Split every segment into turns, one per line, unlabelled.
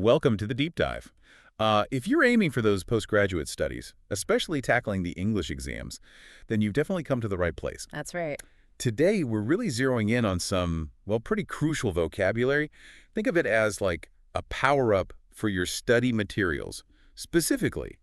Welcome to the deep dive. If you're aiming for those postgraduate studies, especially tackling the English exams, then you've definitely come to the right place.
That's right.
Today, we're really zeroing in on some, well, pretty crucial vocabulary. Think of it as like a power-up for your study materials. Specifically,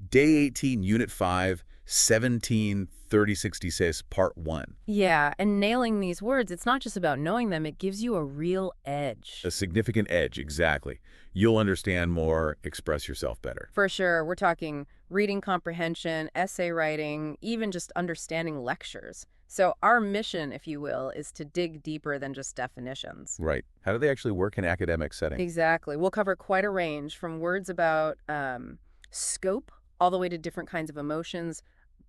Day 18, Unit 5, 17-36, Part 1.
Yeah, and nailing these words, it's not just about knowing them, it gives you a real edge.
A significant edge, exactly. You'll understand more, express yourself better.
For sure, we're talking reading comprehension, essay writing, even just understanding lectures. So our mission, if you will, is to dig deeper than just definitions.
Right. How do they actually work in academic settings?
Exactly. We'll cover quite a range from words about scope all the way to different kinds of emotions,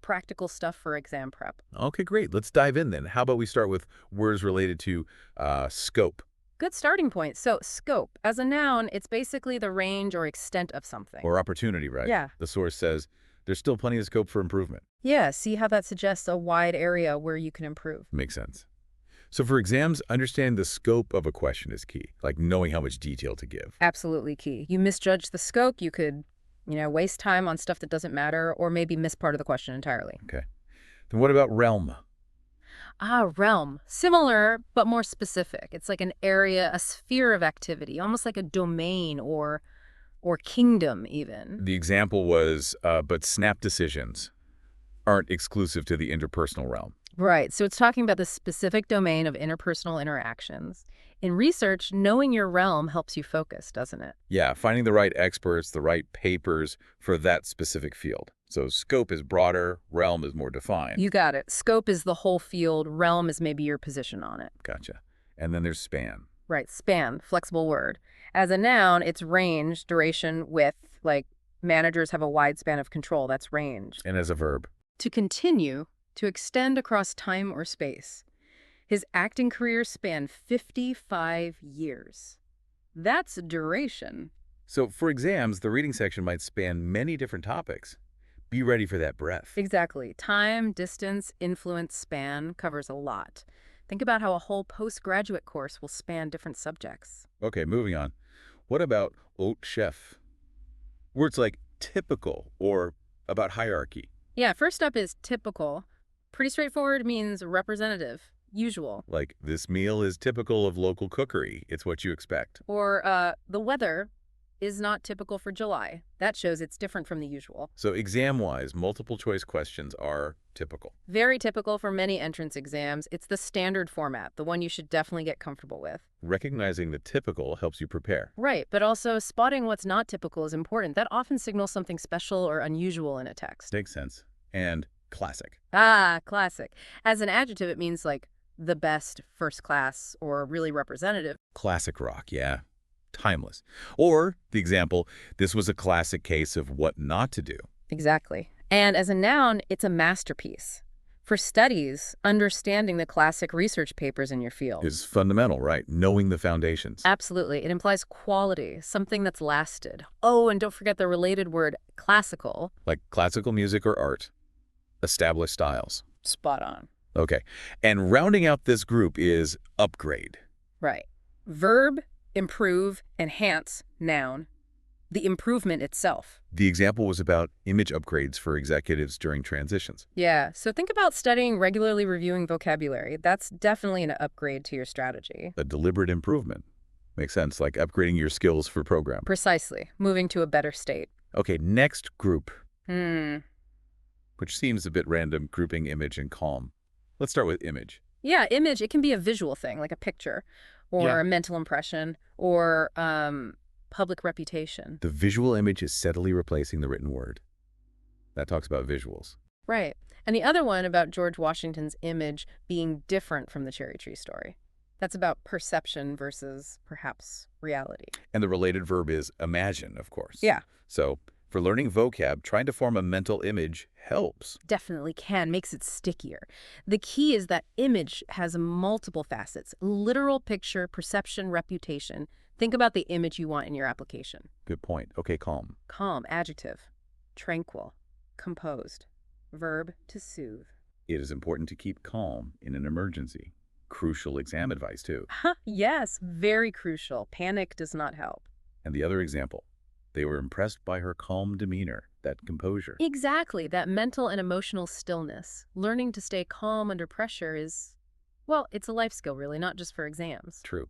practical stuff for exam prep.
Okay, great. Let's dive in then. How about we start with words related to scope?
Good starting point. So scope, as a noun, it's basically the range or extent of something.
Or opportunity, right?
Yeah.
The source says there's still plenty of scope for improvement.
Yeah, see how that suggests a wide area where you can improve.
Makes sense. So for exams, understand the scope of a question is key, like knowing how much detail to give.
Absolutely key. You misjudge the scope, you could, waste time on stuff that doesn't matter or maybe miss part of the question entirely.
Okay. Then what about realm?
Realm. Similar, but more specific. It's like an area, a sphere of activity, almost like a domain or kingdom even.
The example was, but snap decisions aren't exclusive to the interpersonal realm.
Right. So it's talking about the specific domain of interpersonal interactions. In research, knowing your realm helps you focus, doesn't it?
Yeah, finding the right experts, the right papers for that specific field. So scope is broader, realm is more defined.
You got it. Scope is the whole field. Realm is maybe your position on it.
Gotcha. And then there's span.
Right. Span, flexible word. As a noun, it's range, duration, width. Like managers have a wide span of control. That's range.
And as a verb.
To continue, to extend across time or space. His acting career spanned 55 years. That's duration.
So for exams, the reading section might span many different topics. Be ready for that breadth.
Exactly. Time, distance, influence, span covers a lot. Think about how a whole postgraduate course will span different subjects.
Okay, moving on. What about haute chef? Words like typical or about hierarchy.
Yeah, first up is typical. Pretty straightforward, means representative, usual.
Like, this meal is typical of local cookery. It's what you expect.
Or the weather is not typical for July. That shows it's different from the usual.
So exam-wise, multiple choice questions are typical.
Very typical for many entrance exams. It's the standard format, the one you should definitely get comfortable with.
Recognizing the typical helps you prepare.
Right, but also spotting what's not typical is important. That often signals something special or unusual in a text.
Makes sense. And classic.
Classic. As an adjective, it means like the best, first class, or really representative.
Classic rock, yeah. Timeless. Or, the example, this was a classic case of what not to do.
Exactly. And as a noun, it's a masterpiece. For studies, understanding the classic research papers in your field
Is fundamental, right? Knowing the foundations.
Absolutely. It implies quality, something that's lasted. Oh, and don't forget the related word classical.
Like classical music or art. Established styles.
Spot on.
Okay. And rounding out this group is upgrade.
Right. Verb, improve, enhance, noun. The improvement itself.
The example was about image upgrades for executives during transitions.
Yeah, so think about studying regularly reviewing vocabulary. That's definitely an upgrade to your strategy.
A deliberate improvement. Makes sense, like upgrading your skills for program.
Precisely. Moving to a better state.
Okay, next group. Which seems a bit random, grouping image and calm. Let's start with image.
Yeah, image, it can be a visual thing, like a picture, or a mental impression, or public reputation.
The visual image is steadily replacing the written word. That talks about visuals.
Right. And the other one about George Washington's image being different from the cherry tree story. That's about perception versus perhaps reality.
And the related verb is imagine, of course.
Yeah.
So for learning vocab, trying to form a mental image helps.
Definitely can, makes it stickier. The key is that image has multiple facets: literal picture, perception, reputation. Think about the image you want in your application.
Good point. Okay, calm.
Calm, adjective. Tranquil, composed. Verb, to soothe.
It is important to keep calm in an emergency. Crucial exam advice, too.
Yes, very crucial. Panic does not help.
And the other example, they were impressed by her calm demeanor, that composure.
Exactly, that mental and emotional stillness. Learning to stay calm under pressure is, well, it's a life skill, really, not just for exams.
True.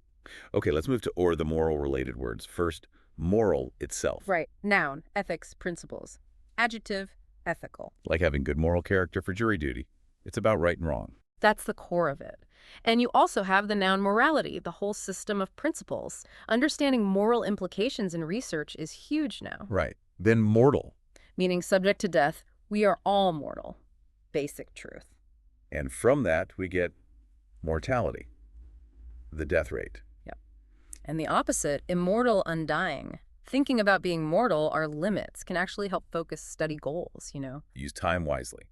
Okay, let's move to or the moral related words. First, moral itself.
Right. Noun, ethics, principles. Adjective, ethical.
Like having good moral character for jury duty. It's about right and wrong.
That's the core of it. And you also have the noun morality, the whole system of principles. Understanding moral implications in research is huge now.
Right. Then mortal.
Meaning subject to death, we are all mortal. Basic truth.
And from that, we get mortality, the death rate.
Yep. And the opposite, immortal, undying. Thinking about being mortal, our limits, can actually help focus study goals,
Use time wisely.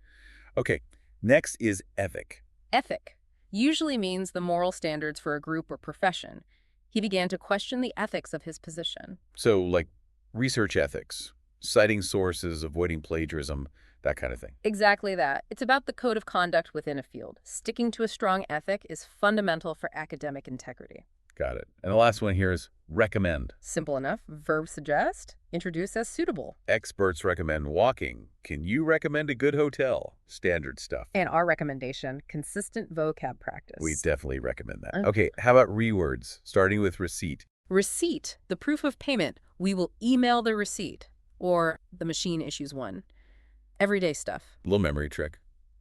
Okay, next is ethic.
Ethic usually means the moral standards for a group or profession. He began to question the ethics of his position.
So, like research ethics, citing sources, avoiding plagiarism, that kind of thing.
Exactly that. It's about the code of conduct within a field. Sticking to a strong ethic is fundamental for academic integrity.
Got it. And the last one here is recommend.
Simple enough. Verb suggest, introduce as suitable.
Experts recommend walking. Can you recommend a good hotel? Standard stuff.
And our recommendation, consistent vocab practice.
We definitely recommend that. Okay, how about rewords, starting with receipt?
Receipt, the proof of payment. We will email the receipt, or the machine issues one. Everyday stuff.
Little memory trick.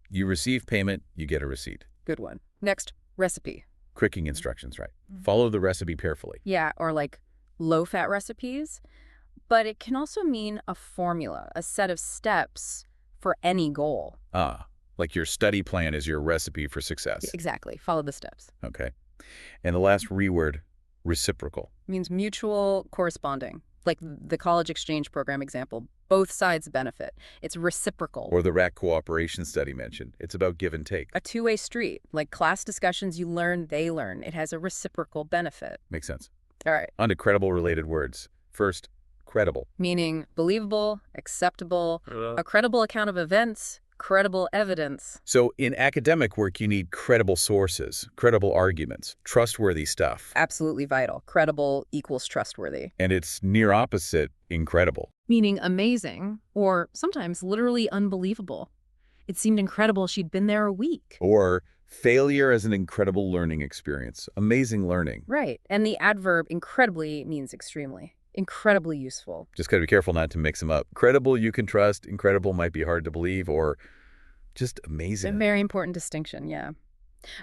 You receive payment, you get a receipt.
Good one. Next, recipe.
Cooking instructions, right? Follow the recipe carefully.
Yeah, or like low-fat recipes. But it can also mean a formula, a set of steps for any goal.
Ah, like your study plan is your recipe for success.
Exactly. Follow the steps.
Okay. And the last reword, reciprocal.
Means mutual corresponding. Like the college exchange program example, both sides benefit. It's reciprocal.
Or the RAC cooperation study mentioned. It's about give and take.
A two-way street. Like class discussions, you learn, they learn. It has a reciprocal benefit.
Makes sense.
All right.
On to credible related words. First, credible.
Meaning believable, acceptable, a credible account of events, credible evidence.
So in academic work, you need credible sources, credible arguments, trustworthy stuff.
Absolutely vital. Credible equals trustworthy.
And it's near opposite incredible.
Meaning amazing, or sometimes literally unbelievable. It seemed incredible she'd been there a week.
Or failure as an incredible learning experience. Amazing learning.
Right. And the adverb incredibly means extremely. Incredibly useful.
Just got to be careful not to mix them up. Credible you can trust, incredible might be hard to believe, or just amazing.
A very important distinction, yeah.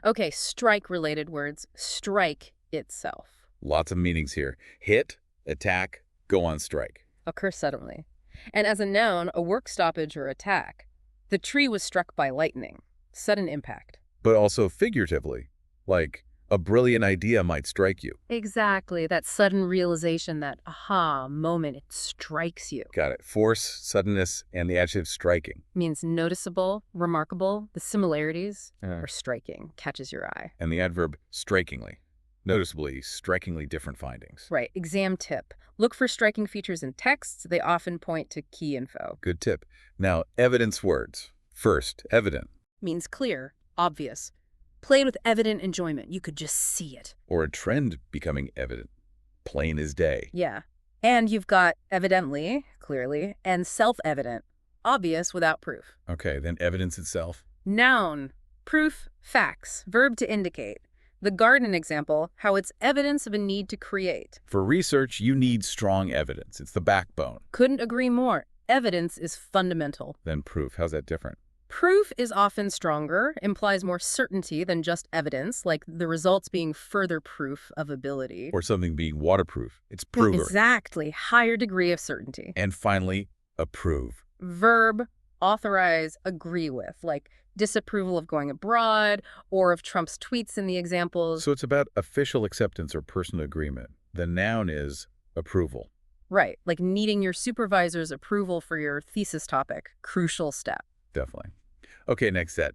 Okay, strike-related words. Strike itself.
Lots of meanings here. Hit, attack, go on strike.
Occur suddenly. And as a noun, a work stoppage or attack. The tree was struck by lightning. Sudden impact.
But also figuratively, like a brilliant idea might strike you.
Exactly. That sudden realization, that aha moment, it strikes you.
Got it. Force, suddenness, and the adjective striking.
Means noticeable, remarkable. The similarities are striking, catches your eye.
And the adverb strikingly. Noticeably, strikingly different findings.
Right. Exam tip. Look for striking features in texts. They often point to key info.
Good tip. Now, evidence words. First, evident.
Means clear, obvious. Played with evident enjoyment. You could just see it.
Or a trend becoming evident. Plain as day.
Yeah. And you've got evidently, clearly, and self-evident. Obvious without proof.
Okay, then evidence itself.
Noun. Proof, facts. Verb to indicate. The garden example, how it's evidence of a need to create.
For research, you need strong evidence. It's the backbone.
Couldn't agree more. Evidence is fundamental.
Then proof. How's that different?
Proof is often stronger, implies more certainty than just evidence, like the results being further proof of ability.
Or something being waterproof. It's prover.
Exactly. Higher degree of certainty.
And finally, approve.
Verb, authorize, agree with, like disapproval of going abroad or of Trump's tweets in the examples.
So it's about official acceptance or personal agreement. The noun is approval.
Right, like needing your supervisor's approval for your thesis topic. Crucial step.
Definitely. Okay, next set.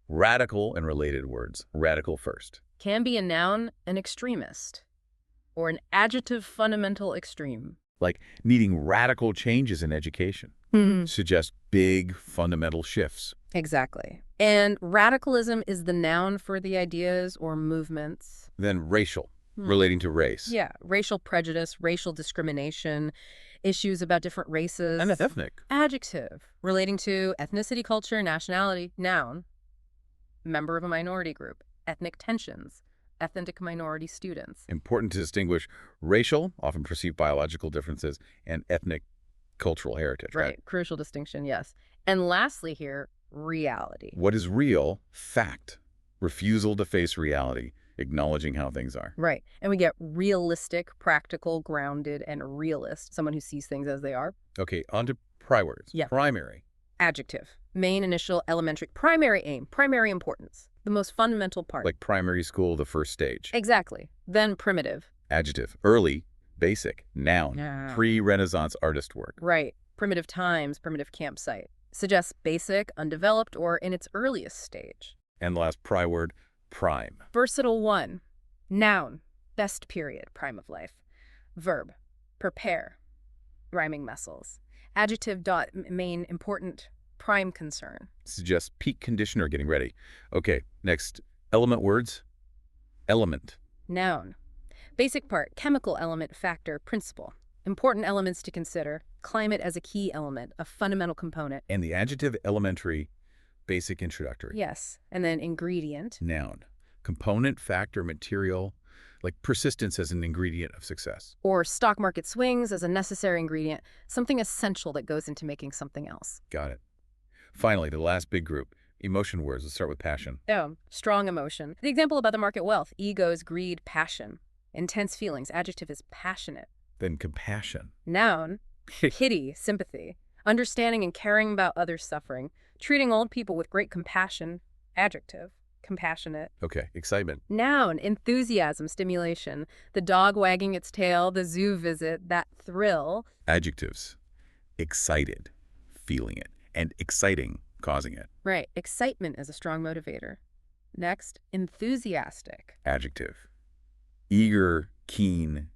Radical and related words. Radical first.
Can be a noun, an extremist, or an adjective fundamental extreme.
Like needing radical changes in education. Suggest big fundamental shifts.
Exactly. And radicalism is the noun for the ideas or movements.
Then racial. Relating to race.
Yeah, racial prejudice, racial discrimination, issues about different races.
And ethnic.
Adjective, relating to ethnicity, culture, nationality. Noun, member of a minority group. Ethnic tensions, ethnic minority students.
Important to distinguish racial, often perceived biological differences, and ethnic cultural heritage, right?
Crucial distinction, yes. And lastly here, reality.
What is real? Fact. Refusal to face reality. Acknowledging how things are.
Right. And we get realistic, practical, grounded, and realist, someone who sees things as they are.
Okay, on to words.
Yeah.
Primary.
Adjective, main, initial, elementary, primary aim, primary importance, the most fundamental part.
Like primary school, the first stage.
Exactly. Then primitive.
Adjective, early, basic, noun,
Yeah.
pre-Renaissance artist work.
Right. Primitive times, primitive campsite. Suggests basic, undeveloped, or in its earliest stage.
And the last word, prime.
Versatile one. Noun, best period, prime of life. Verb, prepare, rhyming muscles. Adjective dot, main, important, prime concern.
Suggests peak condition or getting ready. Okay, next, element words. Element.
Noun, basic part, chemical element, factor, principle. Important elements to consider. Climate as a key element, a fundamental component.
And the adjective elementary, basic introductory.
Yes. And then ingredient.
Noun. Component, factor, material, like persistence as an ingredient of success.
Or stock market swings as a necessary ingredient, something essential that goes into making something else.
Got it. Finally, the last big group, emotion words. Let's start with passion.
Oh, strong emotion. The example about the market wealth, egos, greed, passion. Intense feelings. Adjective is passionate.
Then compassion.
Noun, pity, sympathy. Understanding and caring about others' suffering. Treating old people with great compassion. Adjective, compassionate.
Okay, excitement.
Noun, enthusiasm, stimulation. The dog wagging its tail, the zoo visit, that thrill.
Adjectives, excited, feeling it, and exciting, causing it.
Right, excitement is a strong motivator. Next, enthusiastic.
Adjective, eager, keen,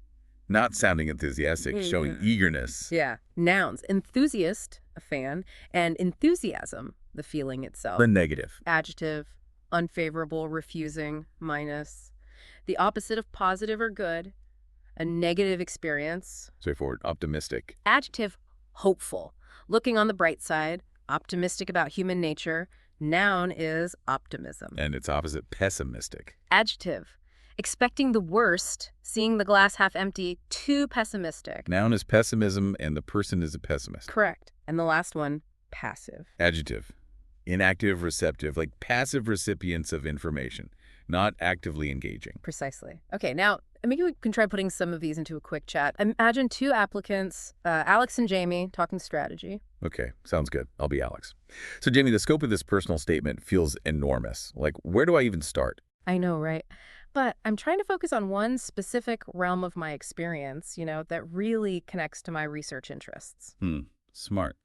not sounding enthusiastic, showing eagerness.
Yeah. Nouns, enthusiast, a fan, and enthusiasm, the feeling itself.
The negative.
Adjective, unfavorable, refusing, minus. The opposite of positive or good, a negative experience.
Straightforward. Optimistic.
Adjective, hopeful, looking on the bright side, optimistic about human nature. Noun is optimism.
And its opposite, pessimistic.
Adjective, expecting the worst, seeing the glass half empty, too pessimistic.
Noun is pessimism, and the person is a pessimist.
Correct. And the last one, passive.
Adjective, inactive, receptive, like passive recipients of information, not actively engaging.
Precisely. Okay, now maybe we can try putting some of these into a quick chat. Imagine two applicants, Alex and Jamie, talking strategy.
Okay, sounds good. I'll be Alex. So, Jamie, the scope of this personal statement feels enormous. Like, where do I even start?
I know, right? But I'm trying to focus on one specific realm of my experience, that really connects to my research interests.
Smart.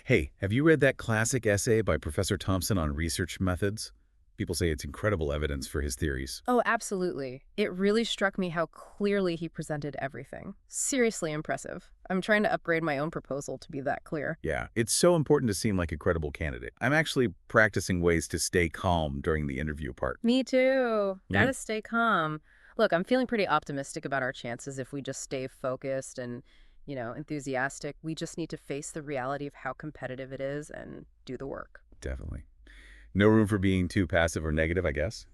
Hey, have you read that classic essay by Professor Thompson on research methods? People say it's incredible evidence for his theories.
Oh, absolutely. It really struck me how clearly he presented everything. Seriously impressive. I'm trying to upgrade my own proposal to be that clear.
Yeah, it's so important to seem like a credible candidate. I'm actually practicing ways to stay calm during the interview part.
Me too.
Yeah.
Gotta stay calm. Look, I'm feeling pretty optimistic about our chances if we just stay focused and, enthusiastic. We just need to face the reality of how competitive it is and do the work.
Definitely. No room for being too passive or negative, I guess.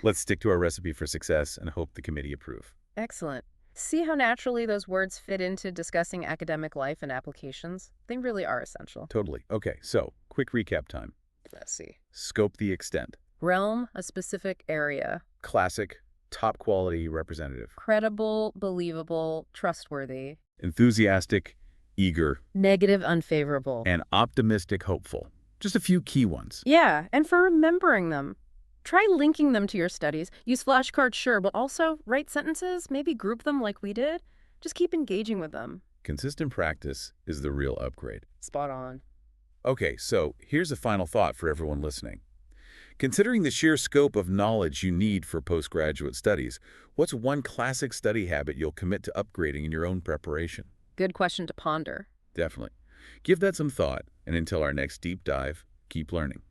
Let's stick to our recipe for success and hope the committee approve.
Excellent. See how naturally those words fit into discussing academic life and applications? They really are essential.
Totally. Okay, so quick recap time.
Let's see.
Scope the extent.
Realm, a specific area.
Classic, top quality representative.
Credible, believable, trustworthy.
Enthusiastic, eager.
Negative, unfavorable.
And optimistic, hopeful. Just a few key ones.
Yeah, and for remembering them. Try linking them to your studies. Use flashcards, sure, but also write sentences, maybe group them like we did. Just keep engaging with them.
Consistent practice is the real upgrade.
Spot on.
Okay, so here's a final thought for everyone listening. Considering the sheer scope of knowledge you need for postgraduate studies, what's one classic study habit you'll commit to upgrading in your own preparation?
Good question to ponder.
Definitely. Give that some thought, and until our next deep dive, keep learning.